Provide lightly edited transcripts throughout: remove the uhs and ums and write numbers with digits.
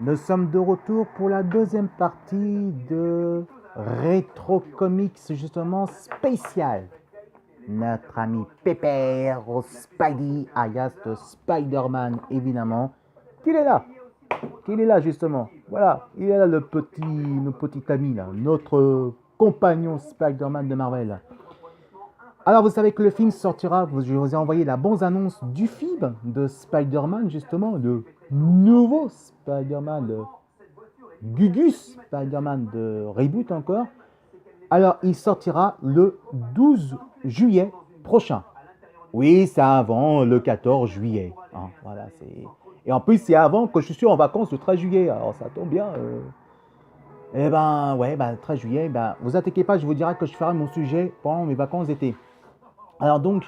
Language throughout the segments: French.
Nous sommes de retour pour la deuxième partie de Retro Comics, justement spécial. Notre ami Pépère, Spidey, alias de Spider-Man, évidemment, qu'il est là. Qu'il est là, justement. Voilà, il est là, notre petit ami, là, notre compagnon Spider-Man de Marvel. Alors, vous savez que le film sortira, je vous ai envoyé la bande-annonce du film de Spider-Man, justement, le nouveau Spider-Man, le Gugus Spider-Man de Reboot encore. Alors, il sortira le 12 juillet prochain. Oui, c'est avant le 14 juillet. Hein, voilà, c'est... Et en plus, c'est avant que je suis en vacances le 13 juillet. Alors, ça tombe bien. Eh ben, ouais, ben, 13 juillet, ben, vous inquiétez pas, je vous dirai que je ferai mon sujet pendant mes vacances d'été. Alors donc,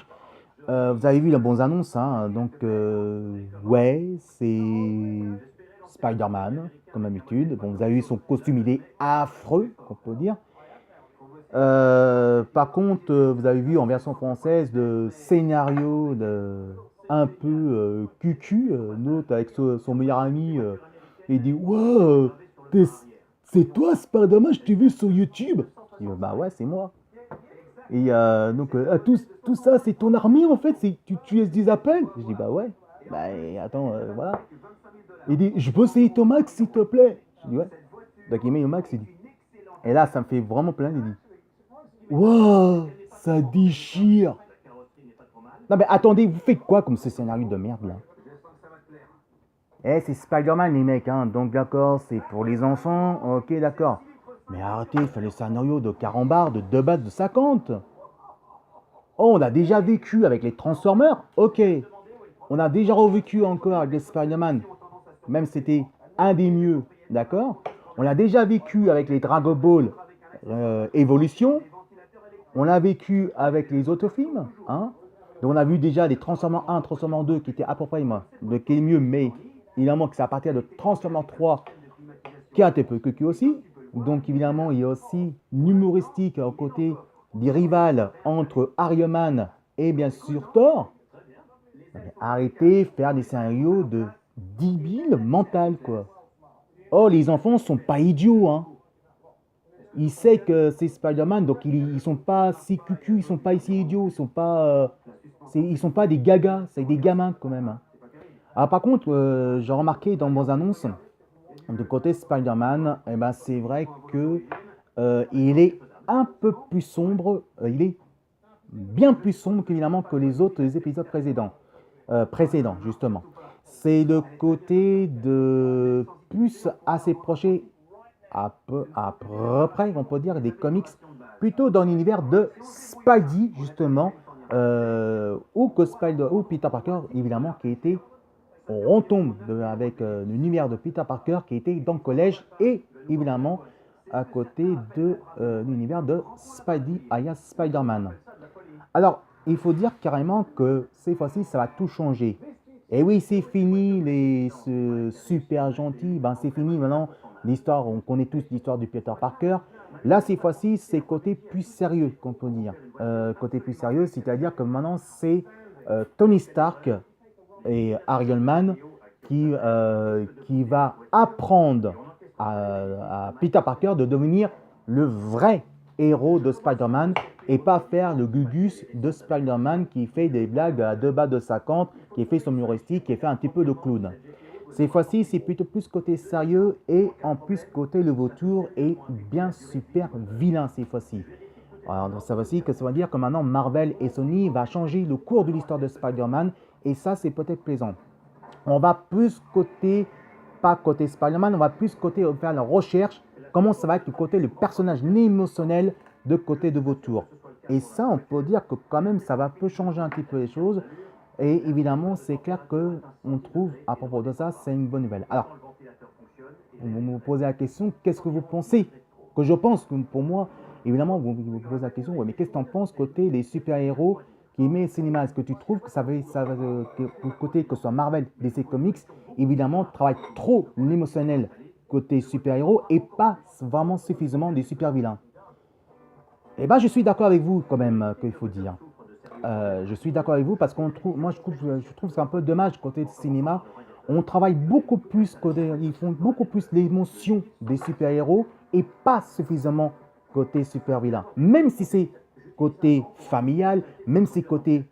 vous avez vu la bonne annonce, hein, donc ouais, c'est Spider-Man, comme d'habitude. Bon, vous avez vu son costume, il est affreux, on peut dire. Par contre, vous avez vu en version française le scénario un peu cucu, note avec son meilleur ami, il dit ouais, c'est toi Spider-Man, je t'ai vu sur YouTube. Il dit, bah ouais, c'est moi. Et donc, tout ça, c'est ton armée en fait, tu es des appels. Je dis, bah ouais, bah attends, voilà. Il dit, je peux essayer ton max s'il te plaît. Je dis, ouais. Donc il met au max, il dit. Et là, ça me fait vraiment plein, il dit, waouh, ça déchire. Non mais attendez, vous faites quoi comme ce scénario de merde là? Eh, c'est Spider-Man les mecs, hein, donc d'accord, c'est pour les enfants, ok d'accord. Mais arrêtez, il fallait le scénario de carambar de 2 battes de 50. Oh, on a déjà vécu avec les Transformers, ok. On a déjà revécu encore avec les Spider-Man, même si c'était un des mieux, d'accord. On l'a déjà vécu avec les Dragon Ball Evolution. On l'a vécu avec les autres films, hein. Donc on a vu déjà les Transformers 1, Transformers 2 qui étaient à peu près de qui est mieux, mais évidemment que c'est à partir de Transformers 3 qui a un peu que aussi. Donc évidemment, il y a aussi l'humoristique au côté des rivales entre Iron Man et bien sûr Thor. Arrêtez de faire des scénarios de débiles mental quoi. Oh, les enfants sont pas idiots, hein. Ils savent que c'est Spider-Man, donc ils sont pas si cucu, ils sont pas si idiots, ils sont pas des gagas, c'est des gamins quand même, hein. Ah, par contre, j'ai remarqué dans vos annonces, de côté Spider-Man, eh ben, c'est vrai que il est un peu plus sombre, il est bien plus sombre évidemment que les autres épisodes précédents justement. C'est le côté de plus assez proché à peu près, on peut dire, des comics, plutôt dans l'univers de Spidey, justement, ou Peter Parker, évidemment, qui était, on retombe avec l'univers de Peter Parker, qui était dans le collège, et évidemment, à côté de l'univers de Spidey, alias Spider-Man. Alors, il faut dire carrément que cette fois-ci, ça va tout changer. Et oui, c'est fini ce super gentil, ben c'est fini maintenant l'histoire, on connaît tous l'histoire du Peter Parker. Là, cette fois-ci, c'est côté plus sérieux, qu'on peut dire. Côté plus sérieux, c'est-à-dire que maintenant, c'est Tony Stark et Iron Man qui va apprendre à Peter Parker de devenir le vrai héros de Spider-Man et pas faire le gugus de Spider-Man qui fait des blagues à 2 bas de 50, qui fait son humoristique, qui fait un petit peu de clown. Cette fois-ci, c'est plutôt plus côté sérieux et en plus côté le vautour est bien super vilain cette fois-ci. Alors, ça veut dire que maintenant Marvel et Sony va changer le cours de l'histoire de Spider-Man et ça, c'est peut-être plaisant. On va plus côté, pas côté Spider-Man, on va plus côté faire la recherche, comment ça va être du côté le personnage émotionnel de côté de vautour. Et ça, on peut dire que quand même, ça va peu changer un petit peu les choses. Et évidemment, c'est clair que on trouve, à propos de ça, c'est une bonne nouvelle. Alors, vous me posez la question, qu'est-ce que vous pensez? Que je pense, que pour moi, évidemment, vous posez la question, ouais, mais qu'est-ce que tu en penses côté les super-héros qui met le cinéma? Est-ce que tu trouves que côté que ce soit Marvel, DC Comics, évidemment, travaille trop l'émotionnel côté super-héros et pas vraiment suffisamment des super-vilains? Eh bien, je suis d'accord avec vous quand même, qu'il faut dire. Je suis d'accord avec vous parce qu'on trouve, moi je trouve que c'est un peu dommage côté cinéma. On travaille beaucoup plus, ils font beaucoup plus l'émotion des super-héros et pas suffisamment côté super-vilain. Même si c'est côté familial, même si c'est côté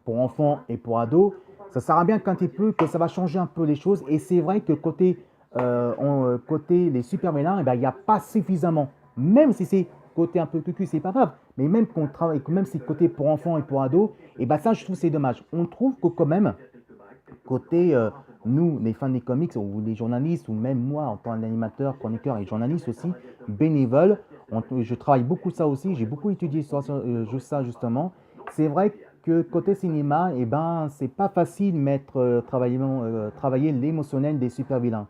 pour enfants et pour ados, ça sert à bien qu'un petit peu, que ça va changer un peu les choses. Et c'est vrai que côté les super vilains, eh ben, il n'y a pas suffisamment. Même si c'est côté un peu cucu, c'est pas grave. Mais même qu'on travaille, même si c'est côté pour enfants et pour ados, et ben ça, je trouve c'est dommage. On trouve que quand même, côté nous, les fans des comics, ou les journalistes, ou même moi, en tant qu'animateur, chroniqueur et journaliste aussi, bénévole, je travaille beaucoup ça aussi, j'ai beaucoup étudié juste ça justement. C'est vrai que côté cinéma, eh ben, c'est pas facile travailler l'émotionnel des super vilains.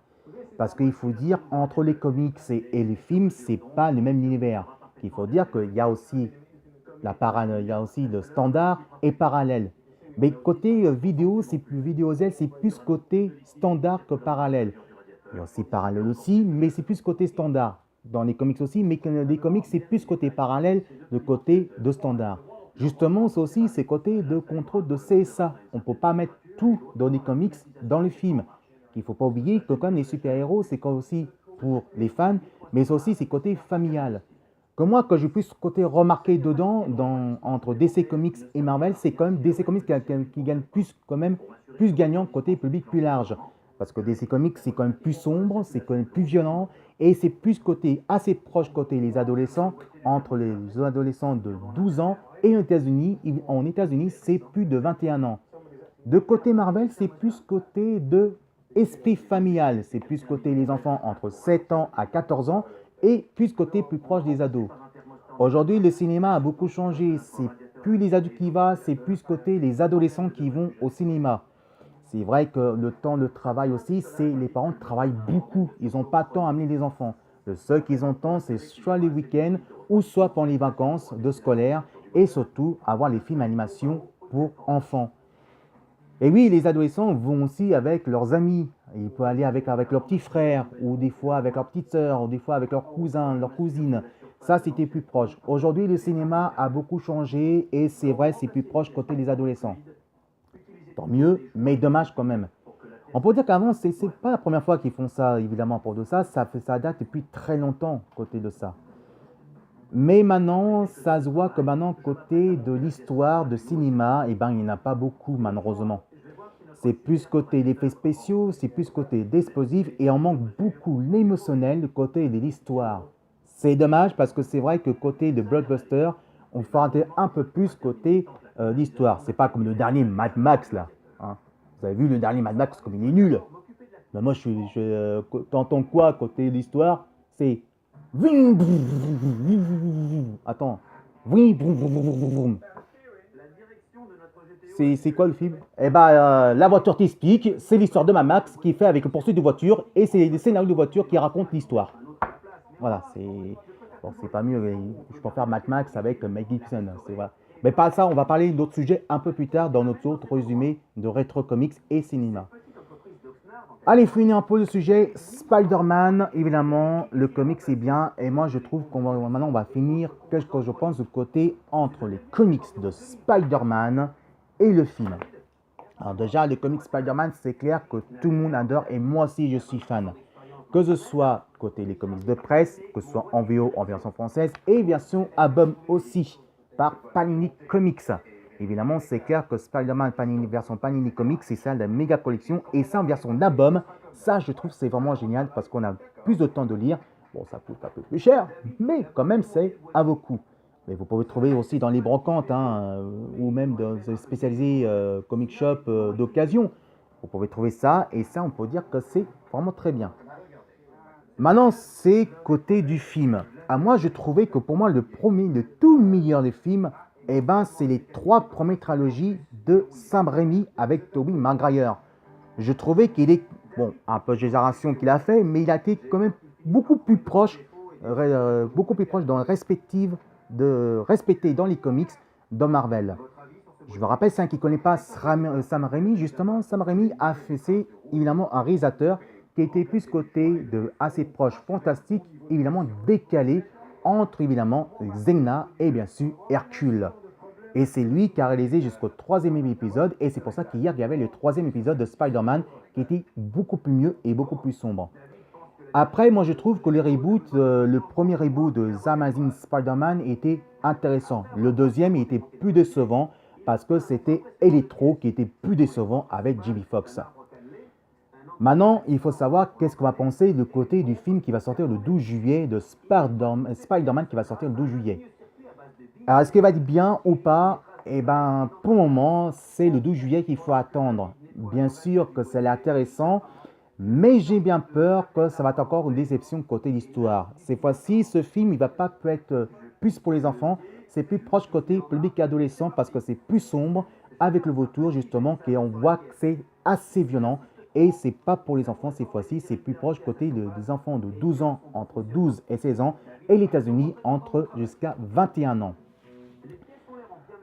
Parce qu'il faut dire, entre les comics et les films, c'est pas le même univers. Il faut dire qu'il y a aussi il y a aussi le standard et parallèle. Mais côté vidéo, c'est plus vidéo-Z, c'est plus côté standard que parallèle. Il y a aussi parallèle aussi, mais c'est plus côté standard. Dans les comics aussi, mais que les comics, c'est plus côté parallèle, de côté de standard. Justement, c'est aussi ces côtés de contrôle de CSA. On ne peut pas mettre tout dans les comics, dans le film. Il ne faut pas oublier que comme les super-héros, c'est aussi pour les fans, mais aussi c'est côté familial. Que moi, que j'ai plus côté remarqué dedans, entre DC Comics et Marvel, c'est quand même DC Comics qui gagne plus, quand même, plus gagnant côté public plus large. Parce que DC Comics, c'est quand même plus sombre, c'est quand même plus violent, et c'est plus côté, assez proche côté les adolescents, entre les adolescents de 12 ans et aux États-Unis. En États-Unis, c'est plus de 21 ans. De côté Marvel, c'est plus côté de esprit familial, c'est plus côté les enfants entre 7 ans à 14 ans et plus côté plus proche des ados. Aujourd'hui, le cinéma a beaucoup changé. C'est plus les adultes qui vont, c'est plus côté les adolescents qui vont au cinéma. C'est vrai que le temps de travail aussi, c'est les parents travaillent beaucoup. Ils n'ont pas de temps à amener les enfants. Le seul qu'ils ont de temps, c'est soit les week-ends ou soit pendant les vacances de scolaire et surtout avoir les films d'animation pour enfants. Et oui, les adolescents vont aussi avec leurs amis. Ils peuvent aller avec leurs petits frères, ou des fois avec leurs petites sœurs, ou des fois avec leurs cousins, leurs cousines. Ça, c'était plus proche. Aujourd'hui, le cinéma a beaucoup changé et c'est vrai, c'est plus proche côté des adolescents. Tant mieux, mais dommage quand même. On peut dire qu'avant, c'est pas la première fois qu'ils font ça, évidemment, pour de ça. Ça date depuis très longtemps côté de ça. Mais maintenant, ça se voit que maintenant, côté de l'histoire de cinéma, eh ben, il n'y en a pas beaucoup, malheureusement. C'est plus côté l'effet spéciaux, c'est plus côté d'explosifs et on manque beaucoup l'émotionnel côté de l'histoire. C'est dommage parce que c'est vrai que côté de blockbuster, on fait un peu plus côté l'histoire. C'est pas comme le dernier Mad Max là. Hein. Vous avez vu le dernier Mad Max comme il est nul. Mais moi, t'entends quoi côté l'histoire? C'est attends. C'est quoi le film? Eh ben, La voiture t'explique, c'est l'histoire de Mad Max qui est fait avec une poursuite de voiture et c'est des scénarios de voiture qui racontent l'histoire. Voilà, c'est pas mieux. Je préfère Mad Max avec Mel Gibson. Voilà. Mais pas ça, on va parler d'autres sujets un peu plus tard dans notre autre résumé de rétro comics et cinéma. Allez, finir un peu le sujet. Spider-Man, évidemment, le comics c'est bien. Et moi, je trouve maintenant, on va finir, qu'est-ce que je pense, du côté entre les comics de Spider-Man et le film. Alors déjà, le comic Spider-Man, c'est clair que tout le monde adore et moi aussi, je suis fan. Que ce soit côté les comics de presse, que ce soit en VO, en version française et version album aussi, par Panini Comics. Évidemment, c'est clair que Spider-Man version Panini Comics, c'est ça la méga collection. Et ça en version d'album, ça je trouve c'est vraiment génial parce qu'on a plus de temps de lire. Bon, ça coûte un peu plus cher, mais quand même c'est à vos coûts. Mais vous pouvez trouver aussi dans les brocantes ou même dans les spécialisés comic shop d'occasion. Vous pouvez trouver ça et ça on peut dire que c'est vraiment très bien. Maintenant, c'est côté du film. Moi, je trouvais que pour moi, le tout meilleur des films, eh ben, c'est les 3 premières trilogies de Sam Raimi avec Tobey Maguire. Je trouvais qu'il est, bon, un peu génération qu'il a fait, mais il a été quand même beaucoup plus proche dans le respecter dans les comics de Marvel. Je vous rappelle, c'est un qui ne connaît pas Sam Raimi, justement, Sam Raimi a fait, c'est évidemment un réalisateur qui était plus côté de assez proche, fantastique, évidemment décalé entre évidemment Xena et bien sûr Hercule. Et c'est lui qui a réalisé jusqu'au 3e épisode et c'est pour ça qu'hier il y avait le 3e épisode de Spider-Man qui était beaucoup plus mieux et beaucoup plus sombre. Après, moi je trouve que le premier reboot de The Amazing Spider-Man était intéressant. Le deuxième il était plus décevant parce que c'était Electro qui était plus décevant avec Jimmy Fox. Maintenant, il faut savoir qu'est-ce qu'on va penser du côté du film qui va sortir le 12 juillet de Spider-Man qui va sortir le 12 juillet. Alors, est-ce qu'il va être bien ou pas? Eh bien, pour le moment, c'est le 12 juillet qu'il faut attendre. Bien sûr que c'est intéressant, mais j'ai bien peur que ça va être encore une déception côté l'histoire. Cette fois-ci, ce film, il ne va pas être plus pour les enfants, c'est plus proche côté public adolescent parce que c'est plus sombre avec le vautour justement, et on voit que c'est assez violent. Et c'est pas pour les enfants cette fois-ci, c'est plus proche côté des enfants de 12 ans, entre 12 et 16 ans, et les États-Unis entre jusqu'à 21 ans.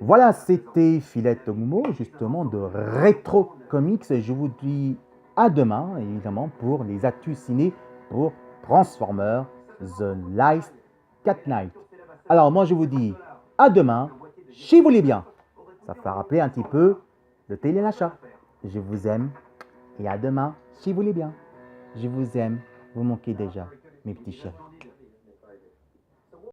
Voilà, c'était Philette Ngumo, justement, de Retro Comics. Je vous dis à demain, évidemment, pour les actus ciné pour Transformers The Last Cat Night. Alors, moi, je vous dis à demain, si vous voulez bien. Ça fait rappeler un petit peu le téléachat. Je vous aime et à demain, si vous voulez bien. Je vous aime, vous manquez déjà, mes petits chéris.